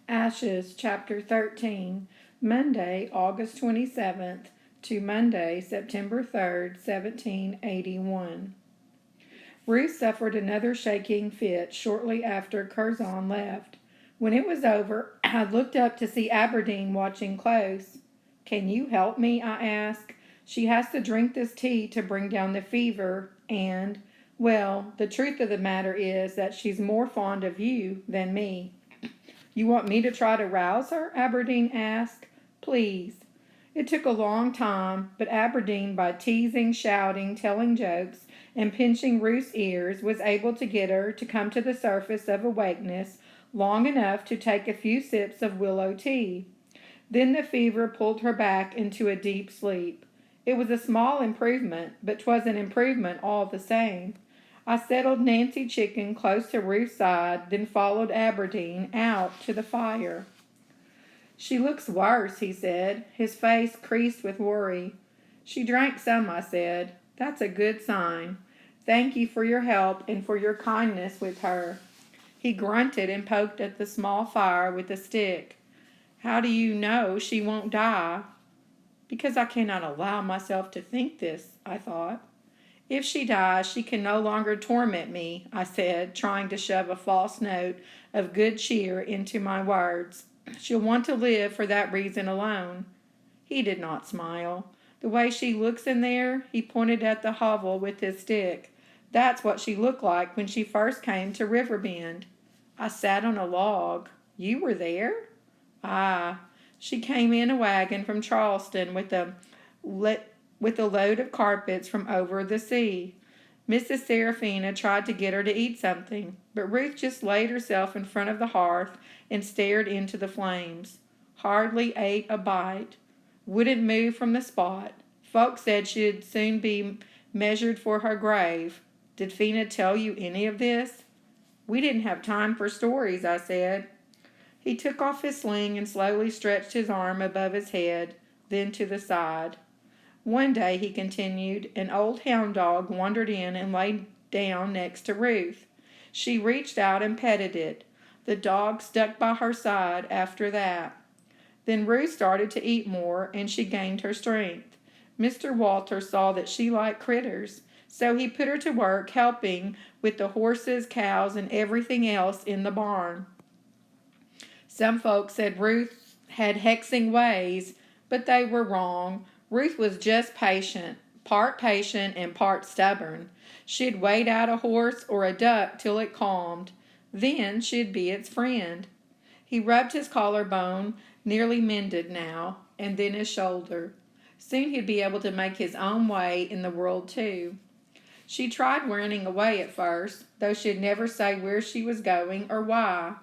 Ashes, Chapter 13, Monday, August 27th to Monday, September 3rd, 1781. Ruth suffered another shaking fit shortly after Curzon left. When it was over, I looked up to see Aberdeen watching close. "Can you help me?" I asked. "She has to drink this tea to bring down the fever, and, well, the truth of the matter is that she's more fond of you than me." "You want me to try to rouse her?" Aberdeen asked. "Please." It took a long time, but Aberdeen, by teasing, shouting, telling jokes, and pinching Ruth's ears, was able to get her to come to the surface of awakeness long enough to take a few sips of willow tea. Then the fever pulled her back into a deep sleep. It was a small improvement, but 'twas an improvement all the same. I settled Nancy Chicken close to Ruth's side, then followed Aberdeen out to the fire. "She looks worse," he said, his face creased with worry. "She drank some," I said. "That's a good sign. Thank you for your help and for your kindness with her." He grunted and poked at the small fire with a stick. "How do you know she won't die?" "Because I cannot allow myself to think this," I thought. "If she dies, she can no longer torment me," I said, trying to shove a false note of good cheer into my words. "She'll want to live for that reason alone." He did not smile. "The way she looks in there," he pointed at the hovel with his stick. "That's what she looked like when she first came to Riverbend." I sat on a log. "You were there?" "Ah, she came in a wagon from Charleston with a load of carpets from over the sea. Mrs. Seraphina tried to get her to eat something, but Ruth just laid herself in front of the hearth and stared into the flames. Hardly ate a bite. Wouldn't move from the spot. Folks said she'd soon be measured for her grave. Did Fina tell you any of this?" "We didn't have time for stories," I said. He took off his sling and slowly stretched his arm above his head, then to the side. "One day," he continued, "an old hound dog wandered in and lay down next to Ruth. She reached out and petted it. The dog stuck by her side after that. Then Ruth started to eat more, and she gained her strength. Mr. Walter saw that she liked critters, so he put her to work helping with the horses, cows, and everything else in the barn. Some folks said Ruth had hexing ways, but they were wrong. Ruth was just patient and part stubborn. She'd wait out a horse or a duck till it calmed. Then she'd be its friend." He rubbed his collarbone, nearly mended now, and then his shoulder. Soon he'd be able to make his own way in the world too. "She tried running away at first, though she'd never say where she was going or why.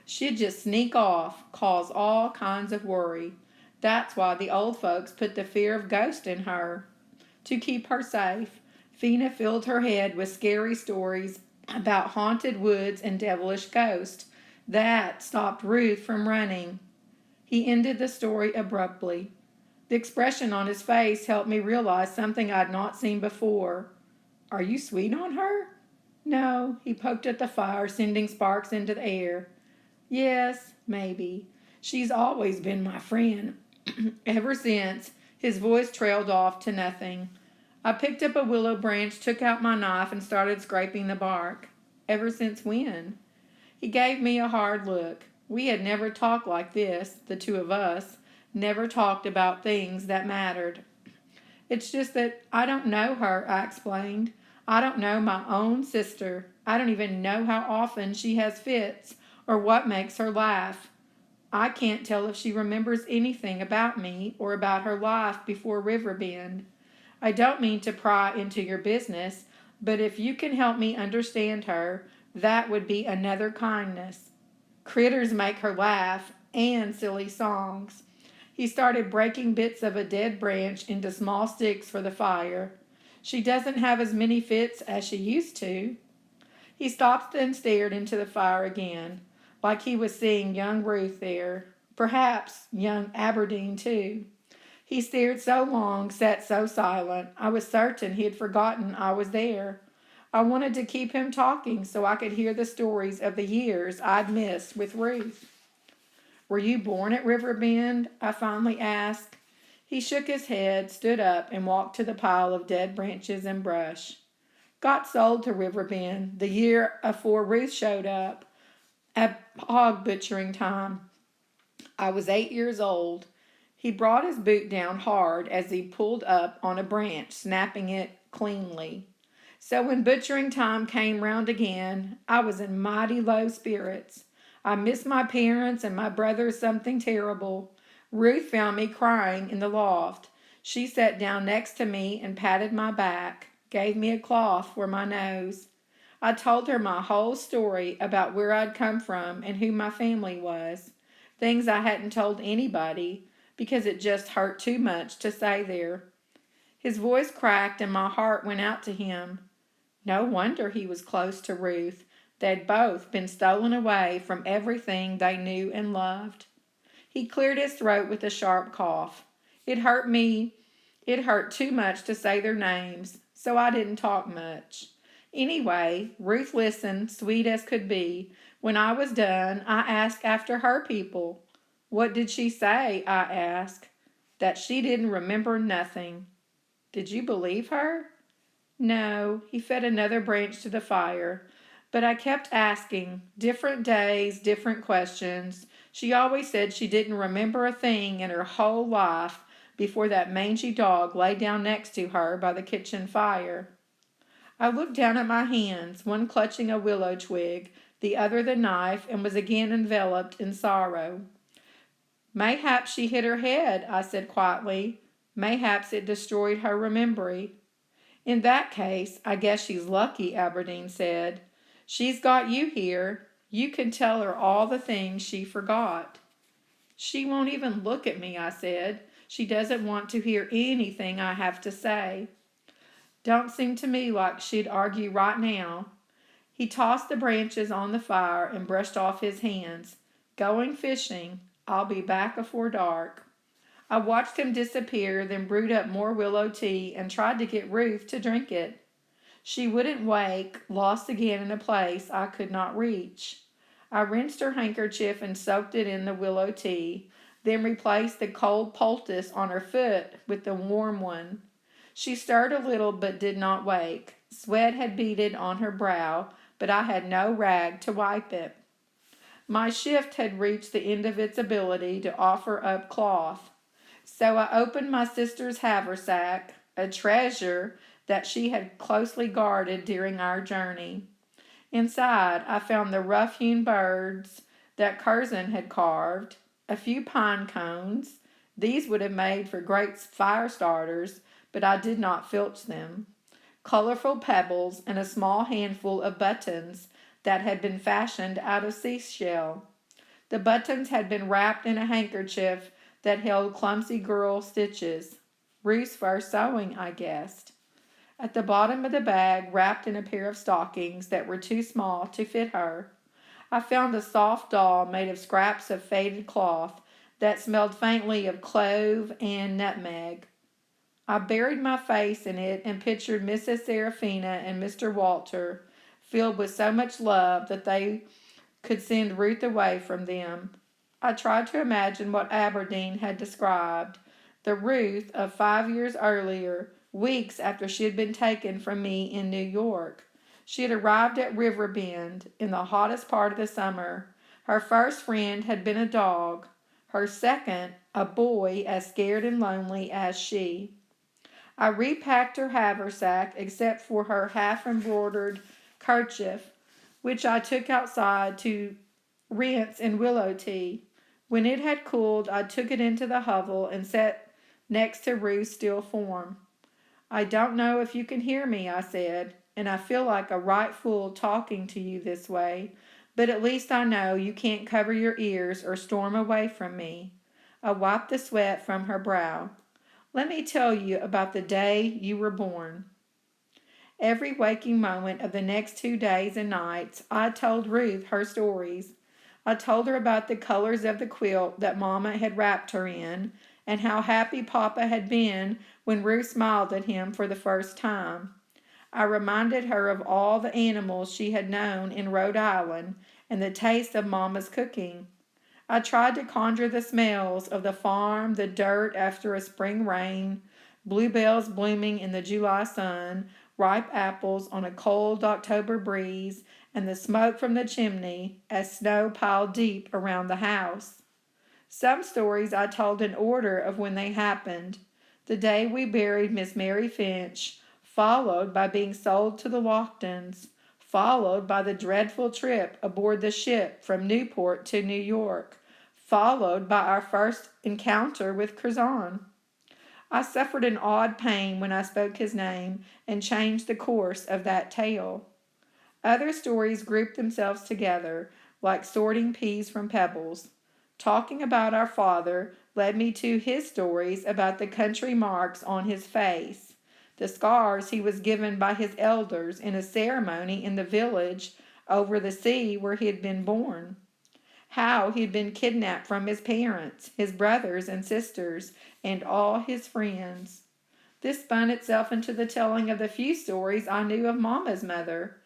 She'd just sneak off, cause all kinds of worry. That's why the old folks put the fear of ghosts in her, to keep her safe." Fina filled her head with scary stories about haunted woods and devilish ghosts. That stopped Ruth from running. He ended the story abruptly. The expression on his face helped me realize something I'd not seen before. "Are you sweet on her?" "No." He poked at the fire, sending sparks into the air. "Yes, maybe. She's always been my friend." Ever since. His voice trailed off to nothing. I picked up a willow branch, took out my knife, and started scraping the bark. "Ever since when?" He gave me a hard look. We had never talked like this, the two of us. Never talked about things that mattered. "It's just that I don't know her," I explained. "I don't know my own sister. I don't even know how often she has fits, or what makes her laugh. I can't tell if she remembers anything about me or about her life before Riverbend. I don't mean to pry into your business, but if you can help me understand her, that would be another kindness. Critters make her laugh, and silly songs." He started breaking bits of a dead branch into small sticks for the fire. "She doesn't have as many fits as she used to." He stopped and stared into the fire again, like he was seeing young Ruth there. Perhaps young Aberdeen, too. He stared so long, sat so silent, I was certain he had forgotten I was there. I wanted to keep him talking so I could hear the stories of the years I'd missed with Ruth. Were you born at Riverbend? I finally asked. He shook his head, stood up, and walked to the pile of dead branches and brush. Got sold to Riverbend the year afore Ruth showed up at hog butchering time. I was 8 years old. He brought his boot down hard as he pulled up on a branch, snapping it cleanly. So when butchering time came round again, I was in mighty low spirits. I missed my parents and my brothers something terrible. Ruth found me crying in the loft. She sat down next to me and patted my back, gave me a cloth for my nose. I told her my whole story about where I'd come from and who my family was. Things I hadn't told anybody because it just hurt too much to say there. His voice cracked and my heart went out to him. No wonder he was close to Ruth. They'd both been stolen away from everything they knew and loved. He cleared his throat with a sharp cough. It hurt me. It hurt too much to say their names, so I didn't talk much. Anyway, Ruth listened, sweet as could be. When I was done, I asked after her people. What did she say? I asked. That she didn't remember nothing. Did you believe her? No, he fed another branch to the fire. But I kept asking, different days, different questions. She always said she didn't remember a thing in her whole life before that mangy dog lay down next to her by the kitchen fire. I looked down at my hands, one clutching a willow twig, the other the knife, and was again enveloped in sorrow. Mayhaps she hit her head, I said quietly. Mayhaps it destroyed her memory. In that case, I guess she's lucky, Aberdeen said. She's got you here. You can tell her all the things she forgot. She won't even look at me, I said. She doesn't want to hear anything I have to say. Don't seem to me like she'd argue right now. He tossed the branches on the fire and brushed off his hands. Going fishing. I'll be back afore dark. I watched him disappear, then brewed up more willow tea and tried to get Ruth to drink it. She wouldn't wake, lost again in a place I could not reach. I rinsed her handkerchief and soaked it in the willow tea, then replaced the cold poultice on her foot with the warm one. She stirred a little but did not wake. Sweat had beaded on her brow, but I had no rag to wipe it. My shift had reached the end of its ability to offer up cloth. So I opened my sister's haversack, a treasure that she had closely guarded during our journey. Inside, I found the rough-hewn birds that Curzon had carved, a few pine cones. These would have made for great fire starters, but I did not filch them. Colorful pebbles and a small handful of buttons that had been fashioned out of seashell. The buttons had been wrapped in a handkerchief that held clumsy girl stitches. Ruth's first sewing, I guessed. At the bottom of the bag, wrapped in a pair of stockings that were too small to fit her, I found a soft doll made of scraps of faded cloth that smelled faintly of clove and nutmeg. I buried my face in it and pictured Mrs. Seraphina and Mr. Walter, filled with so much love that they could send Ruth away from them. I tried to imagine what Aberdeen had described, the Ruth of 5 years earlier, weeks after she had been taken from me in New York. She had arrived at Riverbend in the hottest part of the summer. Her first friend had been a dog, her second a boy as scared and lonely as she. I repacked her haversack except for her half-embroidered kerchief, which I took outside to rinse in willow tea. When it had cooled, I took it into the hovel and sat next to Ruth's still form. I don't know if you can hear me, I said, and I feel like a right fool talking to you this way, but at least I know you can't cover your ears or storm away from me. I wiped the sweat from her brow. Let me tell you about the day you were born. Every waking moment of the next 2 days and nights, I told Ruth her stories. I told her about the colors of the quilt that Mama had wrapped her in, and how happy Papa had been when Ruth smiled at him for the first time. I reminded her of all the animals she had known in Rhode Island and the taste of Mama's cooking. I tried to conjure the smells of the farm, the dirt after a spring rain, bluebells blooming in the July sun, ripe apples on a cold October breeze, and the smoke from the chimney as snow piled deep around the house. Some stories I told in order of when they happened. The day we buried Miss Mary Finch, followed by being sold to the Lochtons, followed by the dreadful trip aboard the ship from Newport to New York, followed by our first encounter with Curzon. I suffered an odd pain when I spoke his name and changed the course of that tale. Other stories grouped themselves together, like sorting peas from pebbles. Talking about our father led me to his stories about the country marks on his face, the scars he was given by his elders in a ceremony in the village over the sea where he had been born, how he had been kidnapped from his parents, his brothers and sisters, and all his friends. This spun itself into the telling of the few stories I knew of Mama's mother,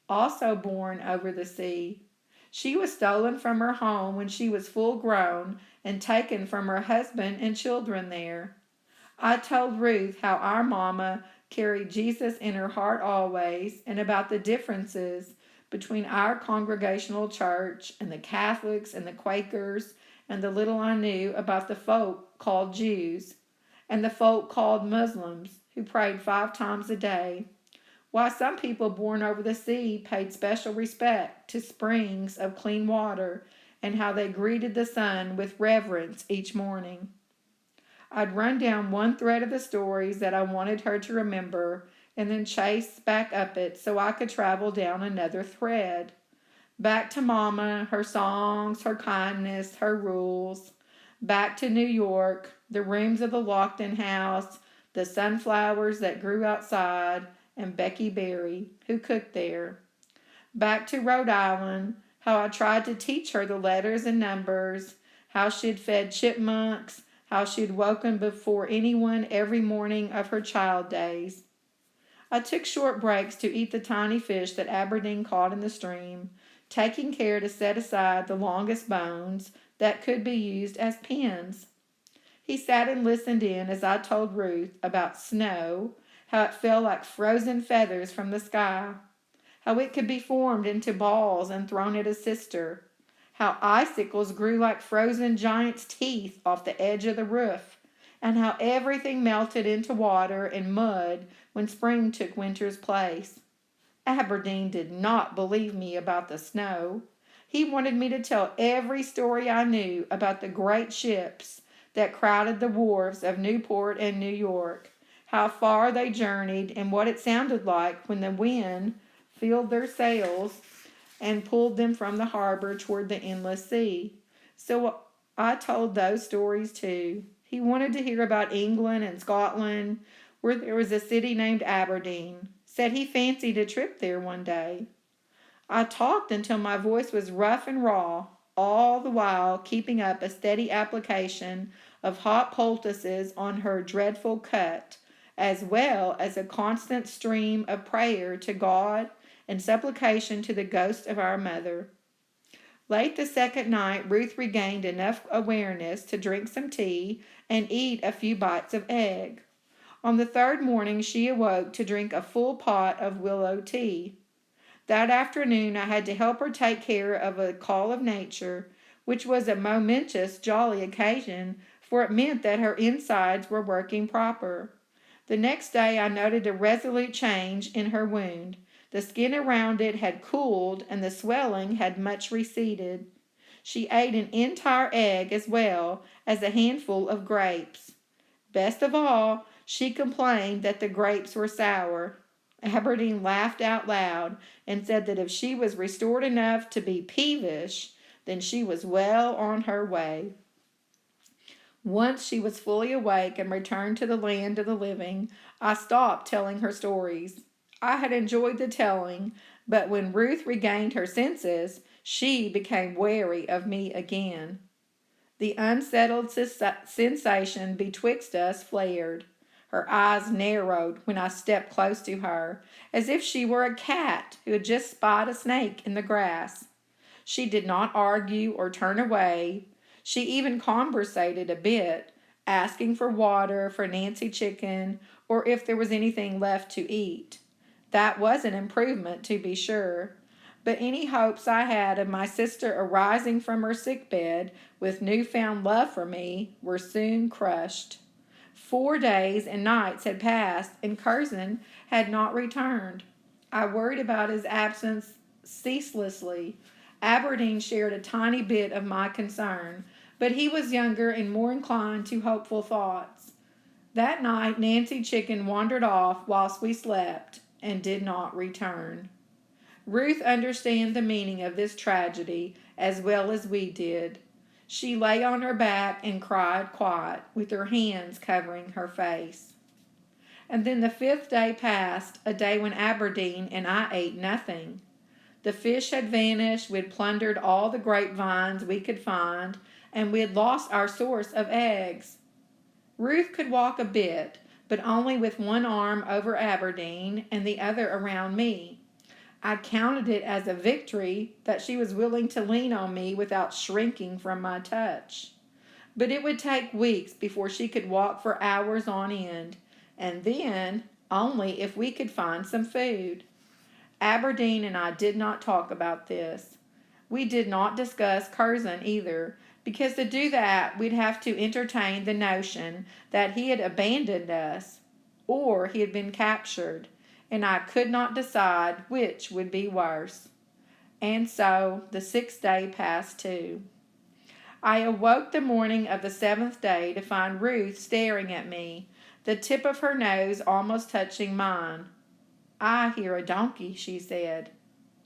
also born over the sea. She was stolen from her home when she was full grown and taken from her husband and children there. I told Ruth how our mama carried Jesus in her heart always, and about the differences between our congregational church and the Catholics and the Quakers, and the little I knew about the folk called Jews and the folk called Muslims who prayed 5 times a day. Why some people born over the sea paid special respect to springs of clean water, and how they greeted the sun with reverence each morning. I'd run down one thread of the stories that I wanted her to remember, and then chase back up it so I could travel down another thread. Back to Mama, her songs, her kindness, her rules. Back to New York, the rooms of the Lochton house, the sunflowers that grew outside, and Becky Berry, who cooked there. Back to Rhode Island, how I tried to teach her the letters and numbers, how she'd fed chipmunks, how she'd woken before anyone every morning of her child days. I took short breaks to eat the tiny fish that Aberdeen caught in the stream, taking care to set aside the longest bones that could be used as pins. He sat and listened in as I told Ruth about snow, how it fell like frozen feathers from the sky, how it could be formed into balls and thrown at his sister, how icicles grew like frozen giants' teeth off the edge of the roof, and how everything melted into water and mud when spring took winter's place. Aberdeen did not believe me about the snow. He wanted me to tell every story I knew about the great ships that crowded the wharves of Newport and New York, how far they journeyed, and what it sounded like when the wind filled their sails and pulled them from the harbor toward the endless sea. So I told those stories too. He wanted to hear about England and Scotland, where there was a city named Aberdeen. Said he fancied a trip there one day. I talked until my voice was rough and raw, all the while keeping up a steady application of hot poultices on her dreadful cut, as well as a constant stream of prayer to God and supplication to the ghost of our mother. Late the second night, Ruth regained enough awareness to drink some tea and eat a few bites of egg. On the third morning, she awoke to drink a full pot of willow tea. That afternoon, I had to help her take care of a call of nature, which was a momentous, jolly occasion, for it meant that her insides were working proper. The next day, I noted a resolute change in her wound. The skin around it had cooled, and the swelling had much receded. She ate an entire egg as well as a handful of grapes. Best of all, she complained that the grapes were sour. Aberdeen laughed out loud and said that if she was restored enough to be peevish, then she was well on her way. Once she was fully awake and returned to the land of the living, I stopped telling her stories. I had enjoyed the telling, but when Ruth regained her senses, she became wary of me again. The unsettled sensation betwixt us flared. Her eyes narrowed when I stepped close to her, as if she were a cat who had just spied a snake in the grass. She did not argue or turn away. She even conversated a bit, asking for water for Nancy Chicken or if there was anything left to eat. That was an improvement, to be sure. But any hopes I had of my sister arising from her sick bed with newfound love for me were soon crushed. 4 days and nights had passed, and Curzon had not returned. I worried about his absence ceaselessly. Aberdeen shared a tiny bit of my concern, but he was younger and more inclined to hopeful thoughts. That night Nancy Chicken wandered off whilst we slept, and did not return. Ruth understood the meaning of this tragedy as well as we did. She lay on her back and cried quiet, with her hands covering her face. And then the 5th day passed, a day when Aberdeen and I ate nothing. The fish had vanished, we'd plundered all the grapevines we could find, and we had lost our source of eggs. Ruth could walk a bit, but only with one arm over Aberdeen and the other around me. I counted it as a victory that she was willing to lean on me without shrinking from my touch. But it would take weeks before she could walk for hours on end, and then only if we could find some food. Aberdeen and I did not talk about this. We did not discuss Curzon either, because to do that we'd have to entertain the notion that he had abandoned us, or he had been captured, and I could not decide which would be worse. And so the 6th day passed too. I awoke the morning of the 7th day to find Ruth staring at me, the tip of her nose almost touching mine. "I hear a donkey," she said.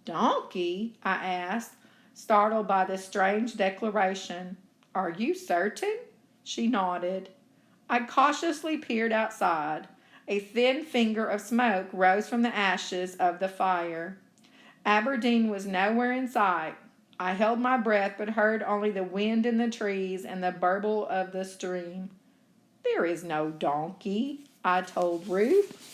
"Donkey?" I asked, startled by this strange declaration. "Are you certain?" She nodded. I cautiously peered outside. A thin finger of smoke rose from the ashes of the fire. Aberdeen was nowhere in sight. I held my breath, but heard only the wind in the trees and the burble of the stream. "There is no donkey," I told Ruth.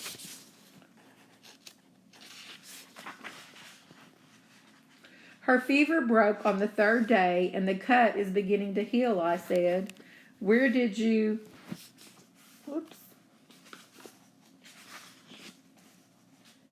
"Her fever broke on the 3rd day, and the cut is beginning to heal," I said. "Where did you..." Whoops.